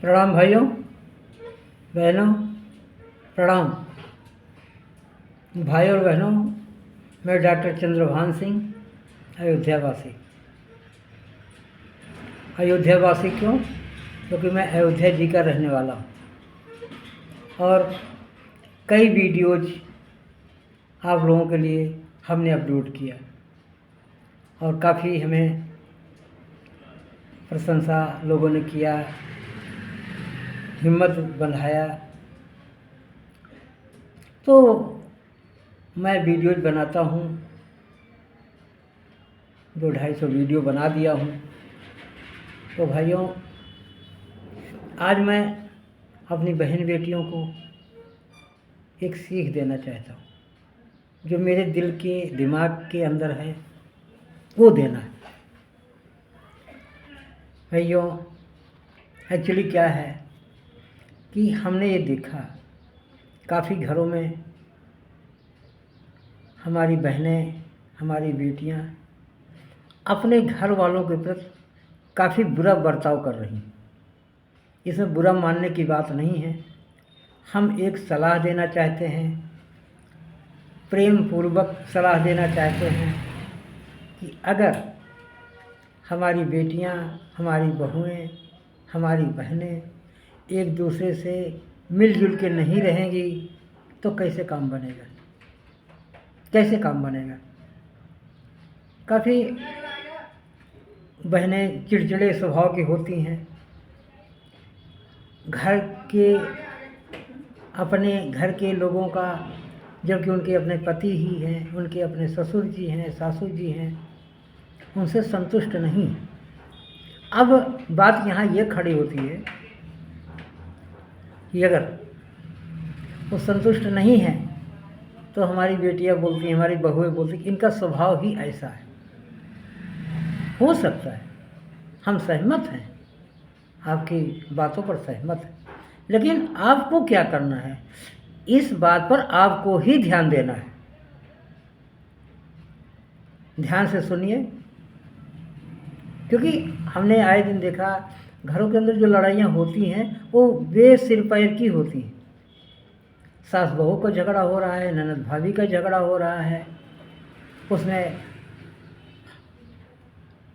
प्रणाम भाइयों बहनों। प्रणाम भाई और बहनों। मैं डॉक्टर चंद्रभान सिंह, अयोध्यावासी। अयोध्यावासी क्यों? क्योंकि मैं अयोध्या जी का रहने वाला हूँ और कई वीडियोज आप लोगों के लिए हमने अपलोड किया और काफ़ी हमें प्रशंसा लोगों ने किया, हिम्मत बंधाया। तो मैं वीडियोज बनाता हूँ, 200-250 वीडियो बना दिया हूँ। तो भाइयों, आज मैं अपनी बहन बेटियों को एक सीख देना चाहता हूँ, जो मेरे दिल के दिमाग के अंदर है वो देना है। भाइयों, एक्चुअली क्या है कि हमने ये देखा काफ़ी घरों में हमारी बहनें, हमारी बेटियां अपने घर वालों के प्रति काफ़ी बुरा बर्ताव कर रही हैं। इसमें बुरा मानने की बात नहीं है। हम एक सलाह देना चाहते हैं, प्रेम पूर्वक सलाह देना चाहते हैं कि अगर हमारी बेटियां, हमारी बहुएं, हमारी बहनें एक दूसरे से मिलजुल के नहीं रहेंगी तो कैसे काम बनेगा? कैसे काम बनेगा? काफ़ी बहनें चिड़चिड़े स्वभाव की होती हैं। अपने घर के लोगों का, जबकि उनके अपने पति ही हैं, उनके अपने ससुर जी हैं, सासू जी हैं, उनसे संतुष्ट नहीं। अब बात यहाँ ये खड़ी होती है कि अगर वो संतुष्ट नहीं है तो हमारी बेटियां बोलती हैं, हमारी बहुएं बोलती हैं कि इनका स्वभाव ही ऐसा है। हो सकता है, हम सहमत हैं, आपकी बातों पर सहमत हैं, लेकिन आपको क्या करना है, इस बात पर आपको ही ध्यान देना है। ध्यान से सुनिए, क्योंकि हमने आए दिन देखा घरों के अंदर जो लड़ाइयाँ होती हैं वो बेसिर पैर की होती हैं। सास बहू का झगड़ा हो रहा है, ननद भाभी का झगड़ा हो रहा है, उसमें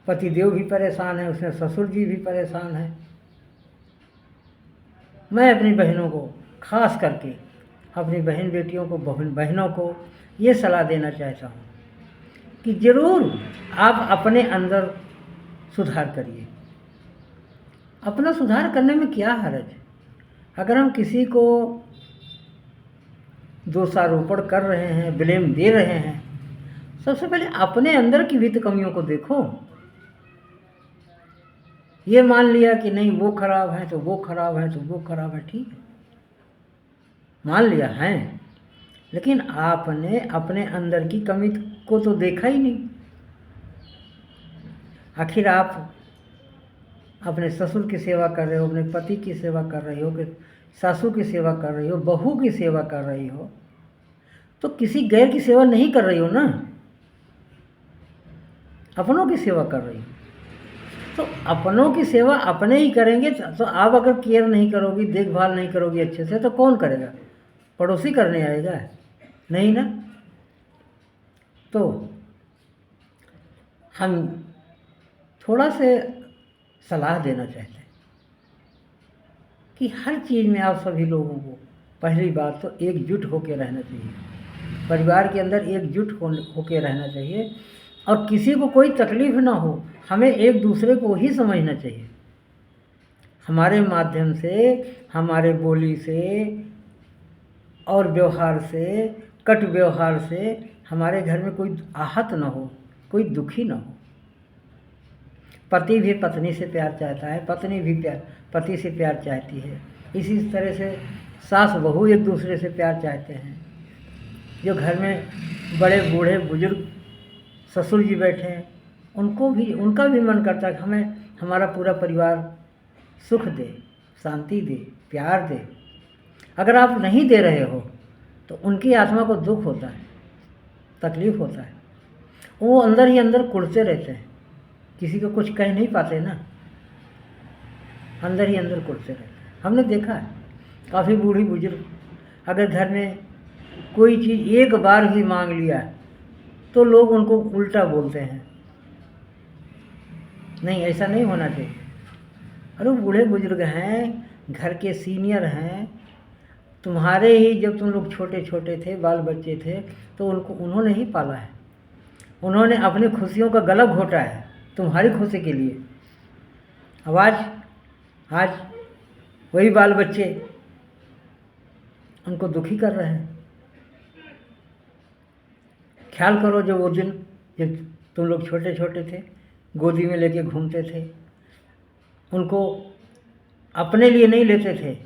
पतिदेव भी परेशान है, उसमें ससुर जी भी परेशान है। मैं अपनी बहनों को, खास करके अपनी बहन बेटियों को, बहनों को ये सलाह देना चाहता हूँ कि ज़रूर आप अपने अंदर सुधार करिए। अपना सुधार करने में क्या हर्ज है? अगर हम किसी को दोषारोपण कर रहे हैं, ब्लेम दे रहे हैं, सबसे पहले अपने अंदर की भी तो कमियों को देखो। ये मान लिया कि नहीं वो खराब है तो वो खराब है तो वो खराब है, ठीक है, मान लिया है, लेकिन आपने अपने अंदर की कमी को तो देखा ही नहीं। आखिर आप अपने ससुर की सेवा कर रहे हो, अपने पति की सेवा कर रही हो, कि सासू की सेवा कर रही हो, बहू की सेवा कर रही हो, तो किसी गैर की सेवा नहीं कर रही हो ना, अपनों की सेवा कर रही हो। तो अपनों की सेवा अपने ही करेंगे तो आप अगर केयर नहीं करोगी, देखभाल नहीं करोगी अच्छे से, तो कौन करेगा? पड़ोसी करने आएगा? नहीं ना। तो हम थोड़ा से सलाह देना चाहते हैं कि हर चीज़ में आप सभी लोगों को पहली बात तो एकजुट होकर रहना चाहिए। परिवार के अंदर एकजुट होकर रहना चाहिए और किसी को कोई तकलीफ़ ना हो, हमें एक दूसरे को ही समझना चाहिए। हमारे माध्यम से, हमारे बोली से और व्यवहार से, कट व्यवहार से हमारे घर में कोई आहत ना हो, कोई दुखी ना हो। पति भी पत्नी से प्यार चाहता है, पत्नी भी पति से प्यार चाहती है। इसी तरह से सास बहू एक दूसरे से प्यार चाहते हैं। जो घर में बड़े बूढ़े बुजुर्ग ससुर जी बैठे हैं, उनका भी मन करता है कि हमें हमारा पूरा परिवार सुख दे, शांति दे, प्यार दे। अगर आप नहीं दे रहे हो तो उनकी आत्मा को दुख होता है, तकलीफ़ होता है, वो अंदर ही अंदर कुढ़ते रहते हैं, किसी को कुछ कह नहीं पाते ना। अंदर ही अंदर कुटते रहते हैं। हमने देखा है काफ़ी बूढ़ी बुजुर्ग अगर घर में कोई चीज़ एक बार भी मांग लिया तो लोग उनको उल्टा बोलते हैं। नहीं, ऐसा नहीं होना चाहिए। अरे बूढ़े बुजुर्ग हैं, घर के सीनियर हैं, तुम्हारे ही जब तुम लोग छोटे छोटे थे, बाल बच्चे थे, तो उन्होंने ही पाला है। उन्होंने अपनी खुशियों का गला घोटा है तुम्हारी खुशी के लिए। अब आज वही बाल बच्चे उनको दुखी कर रहे हैं। ख्याल करो जब वो दिन जब तुम लोग छोटे छोटे थे, गोदी में लेके घूमते थे, उनको अपने लिए नहीं लेते थे,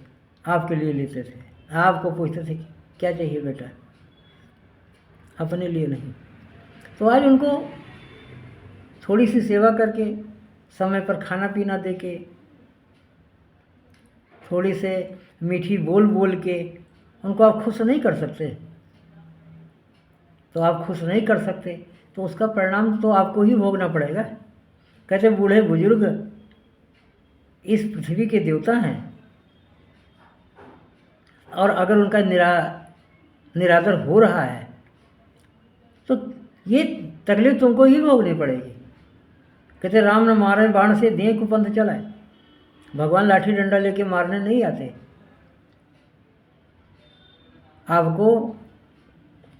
आपके लिए लेते थे। आपको पूछते थे क्या चाहिए बेटा, अपने लिए नहीं। तो आज उनको थोड़ी सी सेवा करके, समय पर खाना पीना देके, थोड़ी से मीठी बोल बोल के उनको आप खुश नहीं कर सकते। तो आप खुश नहीं कर सकते तो उसका परिणाम तो आपको ही भोगना पड़ेगा। कहते बूढ़े बुजुर्ग इस पृथ्वी के देवता हैं, और अगर उनका निरादर हो रहा है तो ये तकलीफ तुमको ही भोगनी पड़ेगी। कहते राम न मारे बाण से दें कुपंथ चलाए। भगवान लाठी डंडा लेके मारने नहीं आते। आपको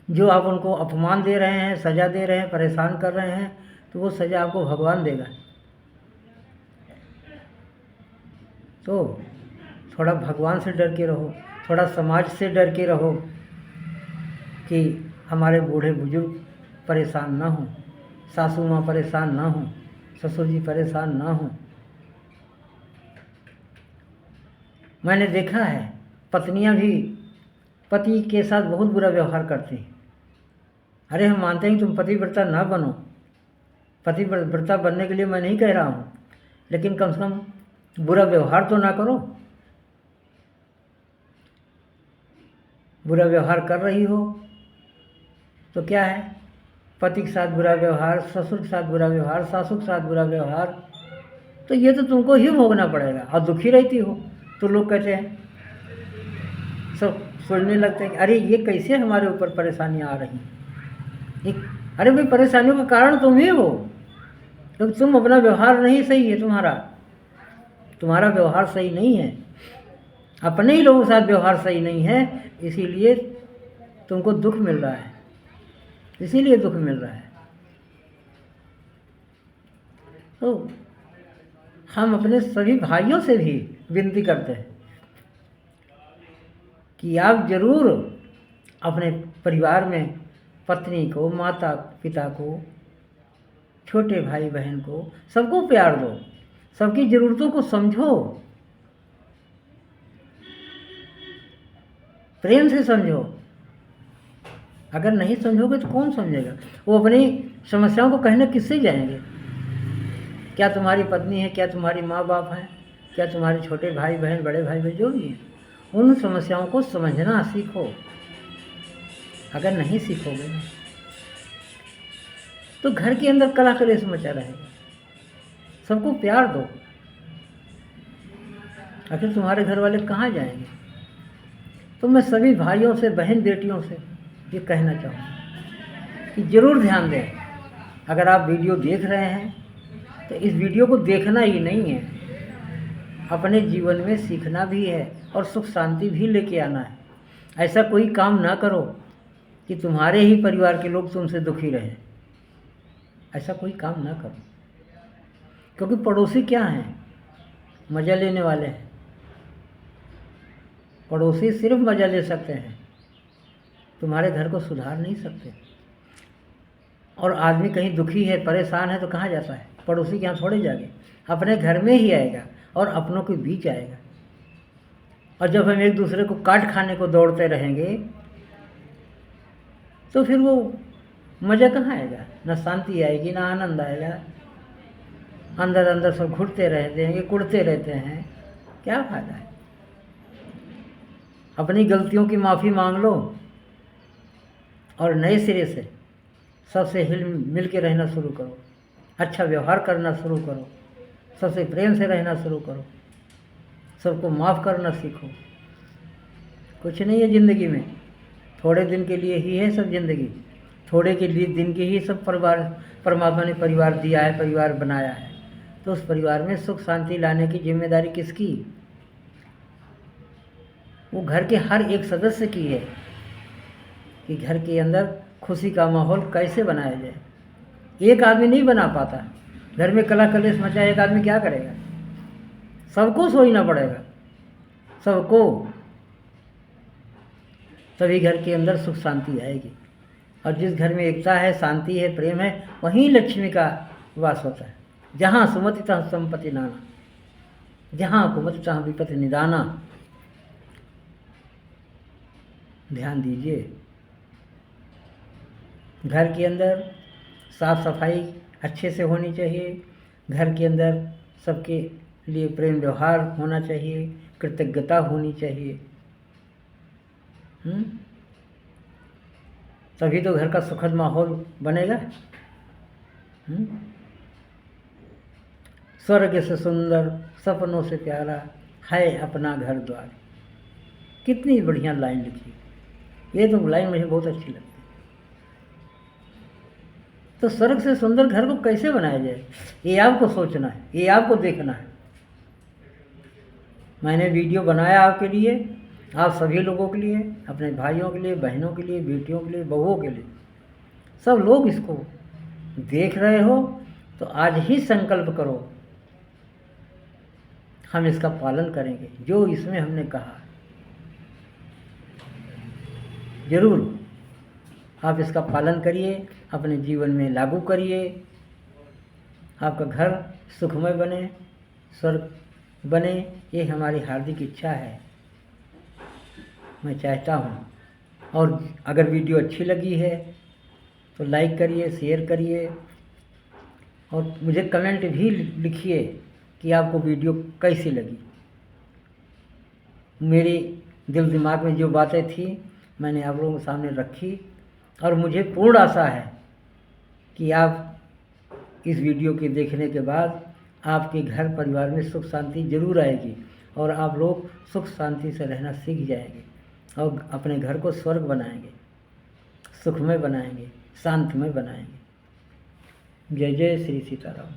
जो आप उनको अपमान दे रहे हैं, सज़ा दे रहे हैं, परेशान कर रहे हैं, तो वो सज़ा आपको भगवान देगा। तो थोड़ा भगवान से डर के रहो, थोड़ा समाज से डर के रहो कि हमारे बूढ़े बुजुर्ग परेशान ना हों, सासू माँ परेशान ना हों, ससुर जी परेशान ना हों। मैंने देखा है पत्नियां भी पति के साथ बहुत बुरा व्यवहार करती हैं। अरे हम मानते हैं कि तुम पतिव्रता ना बनो, पतिव्रता बनने के लिए मैं नहीं कह रहा हूँ, लेकिन कम से कम बुरा व्यवहार तो ना करो। बुरा व्यवहार कर रही हो तो क्या है, पति के साथ बुरा व्यवहार, ससुर के साथ बुरा व्यवहार, सासू के साथ बुरा व्यवहार, तो ये तो तुमको ही भोगना पड़ेगा। और दुखी रहती हो तो लोग कहते हैं, सब सोचने लगते हैं कि अरे ये कैसे हमारे ऊपर परेशानियाँ आ रही हैं। अरे भाई परेशानियों का कारण तुम ही हो, क्योंकि तुम अपना व्यवहार नहीं सही है, तुम्हारा व्यवहार सही नहीं है, अपने ही लोगों के साथ व्यवहार सही नहीं है, इसीलिए तुमको दुख मिल रहा है, इसीलिए दुख मिल रहा है। तो हम अपने सभी भाइयों से भी विनती करते हैं कि आप जरूर अपने परिवार में पत्नी को, माता पिता को, छोटे भाई बहन को, सबको प्यार दो, सबकी ज़रूरतों को समझो, प्रेम से समझो। अगर नहीं समझोगे तो कौन समझेगा। वो अपनी समस्याओं को कहने किससे जाएंगे। क्या तुम्हारी पत्नी है, क्या तुम्हारी माँ बाप हैं, क्या तुम्हारे छोटे भाई बहन, बड़े भाई बहन जो भी हैं, उन समस्याओं को समझना सीखो। अगर नहीं सीखोगे तो घर के अंदर कला कलेश मचा रहेगा। सबको प्यार दो, आखिर तुम्हारे घर वाले कहाँ जाएंगे। तो मैं सभी भाइयों से, बहन बेटियों से ये कहना चाहूँ कि ज़रूर ध्यान दें। अगर आप वीडियो देख रहे हैं तो इस वीडियो को देखना ही नहीं है, अपने जीवन में सीखना भी है और सुख शांति भी लेके आना है। ऐसा कोई काम ना करो कि तुम्हारे ही परिवार के लोग तुमसे दुखी रहें। ऐसा कोई काम ना करो, क्योंकि पड़ोसी क्या हैं, मज़ा लेने वाले हैं। पड़ोसी सिर्फ मज़ा ले सकते हैं, तुम्हारे घर को सुधार नहीं सकते। और आदमी कहीं दुखी है, परेशान है तो कहाँ जाता है, पड़ोसी के यहाँ थोड़े जाके, अपने घर में ही आएगा और अपनों के बीच आएगा। और जब हम एक दूसरे को काट खाने को दौड़ते रहेंगे तो फिर वो मज़ा कहाँ आएगा, ना शांति आएगी, ना आनंद आएगा। अंदर अंदर सब घुटते रहते हैं, कुड़ते रहते हैं, क्या फायदा है। अपनी गलतियों की माफ़ी मांग लो और नए सिरे से सबसे हिल मिल के रहना शुरू करो, अच्छा व्यवहार करना शुरू करो, सबसे प्रेम से रहना शुरू करो। सबको माफ़ करना सीखो। कुछ नहीं है ज़िंदगी में, थोड़े दिन के लिए ही है सब ज़िंदगी, थोड़े के लिए दिन के ही सब परिवार, परमात्मा ने परिवार दिया है, परिवार बनाया है, तो उस परिवार में सुख शांति लाने की जिम्मेदारी किसकी? वो घर के हर एक सदस्य की है कि घर के अंदर खुशी का माहौल कैसे बनाया जाए। एक आदमी नहीं बना पाता, घर में कला कलेश मचा एक आदमी क्या करेगा? सबको सोचना पड़ेगा, सबको, तभी घर के अंदर सुख शांति आएगी। और जिस घर में एकता है, शांति है, प्रेम है, वहीं लक्ष्मी का वास होता है। जहाँ सुमति तहाँ संपत्ति नाना, जहाँ कुमति तहाँ विपत्ति निदाना। ध्यान दीजिए, घर के अंदर साफ सफाई अच्छे से होनी चाहिए, घर के अंदर सबके लिए प्रेम व्यवहार होना चाहिए, कृतज्ञता होनी चाहिए। तभी तो घर का सुखद माहौल बनेगा। स्वर्ग से सुंदर सपनों से प्यारा है अपना घर द्वार। कितनी बढ़िया लाइन लिखी, ये तो लाइन मुझे बहुत अच्छी लगती है। तो स्वर्ग से सुंदर घर को कैसे बनाया जाए, ये आपको सोचना है, ये आपको देखना है। मैंने वीडियो बनाया आपके लिए, आप सभी लोगों के लिए, अपने भाइयों के लिए, बहनों के लिए, बेटियों के लिए, बहुओं के लिए, सब लोग इसको देख रहे हो तो आज ही संकल्प करो, हम इसका पालन करेंगे। जो इसमें हमने कहा जरूर आप इसका पालन करिए, अपने जीवन में लागू करिए, आपका घर सुखमय बने, स्वर्ग बने, ये हमारी हार्दिक इच्छा है, मैं चाहता हूँ। और अगर वीडियो अच्छी लगी है तो लाइक करिए, शेयर करिए, और मुझे कमेंट भी लिखिए कि आपको वीडियो कैसी लगी। मेरे दिल दिमाग में जो बातें थी मैंने आप लोगों के सामने रखी, और मुझे पूर्ण आशा है कि आप इस वीडियो के देखने के बाद आपके घर परिवार में सुख शांति जरूर आएगी, और आप लोग सुख शांति से रहना सीख जाएंगे और अपने घर को स्वर्ग बनाएंगे, सुखमय बनाएंगे, शांतमय बनाएंगे। जय जय श्री सीताराम।